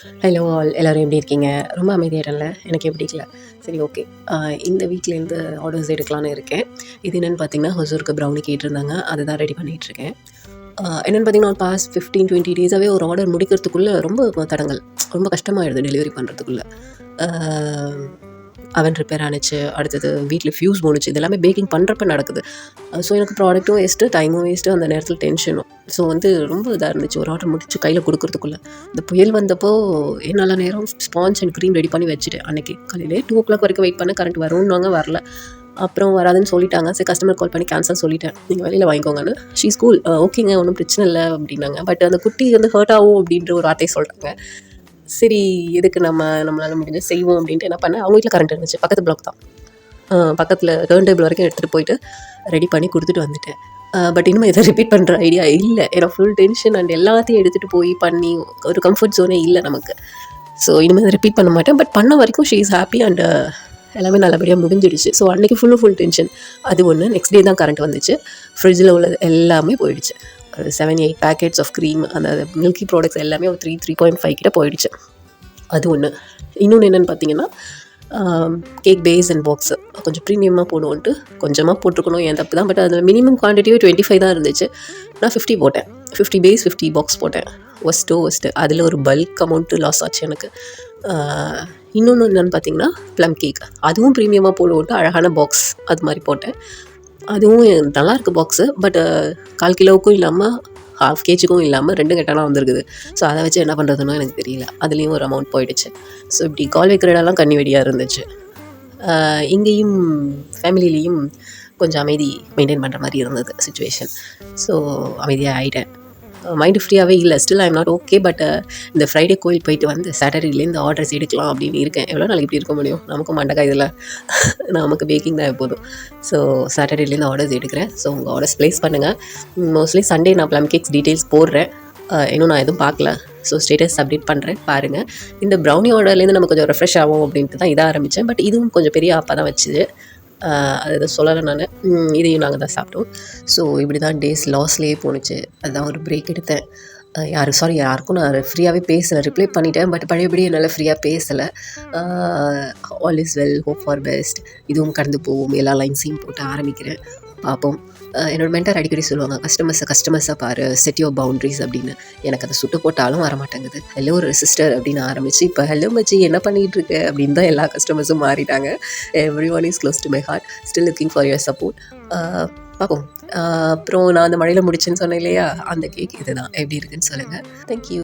Hello all, எல்லோரும் எப்படி இருக்கீங்க? ரொம்ப அமைதியாயிட்டேன்ல, எனக்கு எப்படி பிடிக்கல. சரி, ஓகே. இந்த வீக்லேருந்து ஆர்டர்ஸ் எடுக்கலான்னு இருக்கேன். இது என்னென்னு பார்த்தீங்கன்னா, ஹொசூருக்கு ப்ரௌனி கேட்டிருந்தாங்க. அதை தான் ரெடி பண்ணிகிட்ருக்கேன். என்னென்னு பார்த்தீங்கன்னா, ஒரு பாஸ்ட் 15-20 டேஸாகவே ஒரு ஆர்டர் முடிக்கிறதுக்குள்ளே ரொம்ப தடங்கல், ரொம்ப கஷ்டமாயிடுது டெலிவரி பண்ணுறதுக்குள்ளே. அவன் ரிப்பேர் ஆனிச்சு, அடுத்தது வீட்டில் ஃப்யூஸ் போணுச்சு. இது எல்லாமே பேக்கிங் பண்ணுறப்ப நடக்குது. ஸோ எனக்கு ப்ராடக்ட்டும் வேஸ்ட்டு, டைமும் வேஸ்ட்டு, அந்த நேரத்தில் டென்ஷனும். ஸோ ரொம்ப இதாக இருந்துச்சு ஒரு ஆர்டர் முடிச்சு கையில் கொடுக்குறதுக்குள்ளே. இந்த புயல் வந்தப்போ என்னால் நேரம் ஸ்பாஞ்ச் அண்ட் க்ரீம் ரெடி பண்ணி வச்சுட்டேன். அன்றைக்கி காலையிலே 2 o'clock வரைக்கும் வெயிட் பண்ண கரண்ட் வரும்னாங்க, வரல. அப்புறம் வராதுன்னு சொல்லிட்டாங்க. சரி, கஸ்டமர் கால் பண்ணி கேன்சல் சொல்லிட்டேன், நீங்கள் வெளியில் வாங்கிக்கோங்கன்னு. ஷீ ஸ்கூல் ஓகேங்க, ஒன்றும் பிரச்சனை இல்லை அப்படின்னாங்க. பட் அந்த குட்டி ஹர்ட் ஆகும் அப்படின்ற ஒரு வார்த்தையை சொல்கிறாங்க. சரி, எதுக்கு நம்மளால் முடிஞ்சு செய்வோம் அப்படின்ட்டு என்ன பண்ணேன். அவங்க வீட்டில் கரண்ட் இருந்துச்சு, பக்கத்து பிளாக் தான். பக்கத்தில் டர்ன் டேபிள் வரைக்கும் எடுத்துகிட்டு போயிட்டு ரெடி பண்ணி கொடுத்துட்டு வந்துட்டேன். பட் இனிமேல் இதை ரிப்பீட் பண்ணுற ஐடியா இல்லை. ஏன்னா ஃபுல் டென்ஷன் அண்ட் எல்லாத்தையும் எடுத்துகிட்டு போய் பண்ணி ஒரு கம்ஃபர்ட் ஜோனே இல்லை நமக்கு. ஸோ இனிமேல் இதை ரிப்பீட் பண்ண மாட்டேன். பட் பண்ண வரைக்கும் ஷீ இஸ் ஹாப்பி அண்ட் எல்லாமே நல்லபடியாக முடிஞ்சிடுச்சு. ஸோ அன்றைக்கி ஃபுல் டென்ஷன். அது ஒன்று. நெக்ஸ்ட் டே தான் கரண்ட் வந்துச்சு. ஃப்ரிட்ஜில் உள்ளது எல்லாமே போயிடுச்சு. ஒரு 7-8 பேக்கெட்ஸ் ஆஃப் க்ரீம், அந்த மில்கி ப்ராடக்ட்ஸ் எல்லாமே ஒரு 3.5 கிட்ட போயிடுச்சு. அது ஒன்று. இன்னொன்று என்னென்னு பார்த்தீங்கன்னா, கேக் பேஸ் அண்ட் பாக்ஸு கொஞ்சம் ப்ரீமியமாக போடுவோன்ட்டு கொஞ்சமாக போட்டிருக்கணும், என் தப்பு தான். பட் அதில் மினிமம் குவான்டிட்டியே 25 தான் இருந்துச்சு. நான் 50 போட்டேன். 50 பேஸ் 50 பாக்ஸ் போட்டேன். ஒஸ்ட்டு அதில் ஒரு பல்க் அமௌண்ட்டு லாஸ் ஆச்சு எனக்கு. இன்னொன்று என்னென்னு பார்த்தீங்கன்னா, ப்ளம் கேக், அதுவும் ப்ரீமியமாக போடுவோன்ட்டு அழகான பாக்ஸ் அது மாதிரி போட்டேன். அதுவும் நல்லாயிருக்கு பாக்ஸு. பட் 1/4 கிலோவுக்கும் இல்லாமல் 1/2 kgக்கும் இல்லாமல் 2 கெட்டாலாம் வந்துருக்குது. ஸோ அதை வச்சு என்ன பண்ணுறதுன்னு எனக்கு தெரியல. அதுலேயும் ஒரு அமௌண்ட் போயிடுச்சு. ஸோ இப்படி கால் வைக்கிற இடம்லாம் கண்ணி வெடியாக இருந்துச்சு. இங்கேயும் ஃபேமிலிலேயும் கொஞ்சம் அமைதி மெயின்டைன் பண்ணுற மாதிரி இருந்தது சுச்சுவேஷன். ஸோ அமைதியாக ஆகிட்டேன். மைண்டு ஃப்ரீயாகவே இல்லை. Still I am not okay. But இந்த ஃப்ரைடே கோயில் போயிட்டு வந்து சாட்டர்டேலேருந்து ஆர்டர்ஸ் எடுக்கலாம் அப்படின்னு இருக்கேன். எவ்வளோ நாளைக்கு இப்படி இருக்க முடியும்? நமக்கும் மண்டக்கா இதில் நமக்கு பேக்கிங் தான் எப்போதும். ஸோ சாட்டர்டேலேருந்து ஆர்டர்ஸ் எடுக்கிறேன். ஸோ உங்கள் ஆர்டர்ஸ் ப்ளேஸ் பண்ணுங்கள். மோஸ்ட்லி சண்டே நான் ப்ளம் கேக்ஸ் டீட்டெயில்ஸ் போடுறேன். இன்னும் நான் எதுவும் பார்க்கல. ஸோ ஸ்டேட்டஸ் அப்டேட் பண்ணுறேன், பாருங்கள். இந்த ப்ரௌனி ஆர்டர்லேருந்து நம்ம கொஞ்சம் ரெஃப்ரெஷ் ஆகும் அப்படின்ட்டு தான் இதாக ஆரம்பித்தேன். பட் இதுவும் கொஞ்சம் பெரிய ஆப்பாக தான் வச்சுது. அதை சொல்லலை நான். இதையும் நாங்கள் தான் சாப்பிட்டோம். ஸோ இப்படி தான் டேஸ் லாஸ்லேயே போணுச்சு. அதுதான் ஒரு பிரேக் எடுத்தேன். யாருக்கும் நான் ஃப்ரீயாகவே பேசலை, ரிப்ளை பண்ணிட்டேன். பட் பழையபடி என்னால் ஃப்ரீயாக பேசலை. All is well, hope for best. இதுவும் கடந்து போவோம். எல்லா லைன்ஸையும் போட்டு ஆரம்பிக்கிறேன், பார்ப்போம். என்னோடய மென்டர் அடிக்கடி சொல்லுவாங்க, கஸ்டமர்ஸை பாரு, செட் யுவர் பவுண்ட்ரிஸ் அப்படின்னு. எனக்கு அதை சுட்டு போட்டாலும் வர மாட்டேங்குது. ஹலோ சிஸ்டர் அப்படின்னு ஆரம்பித்து இப்போ ஹலோ மச்சி என்ன பண்ணிகிட்டு இருக்க அப்படின்னு தான் எல்லா கஸ்டமர்ஸும் மாறிட்டாங்க. Everyone is close to my heart. Still looking for your support. பார்ப்போம். அப்புறம் நான் அந்த மழையில் முடிச்சேன்னு சொன்னேன் இல்லையா, அந்த கேக் இது தான். எப்படி இருக்குன்னு சொல்லுங்கள். தேங்க்யூ.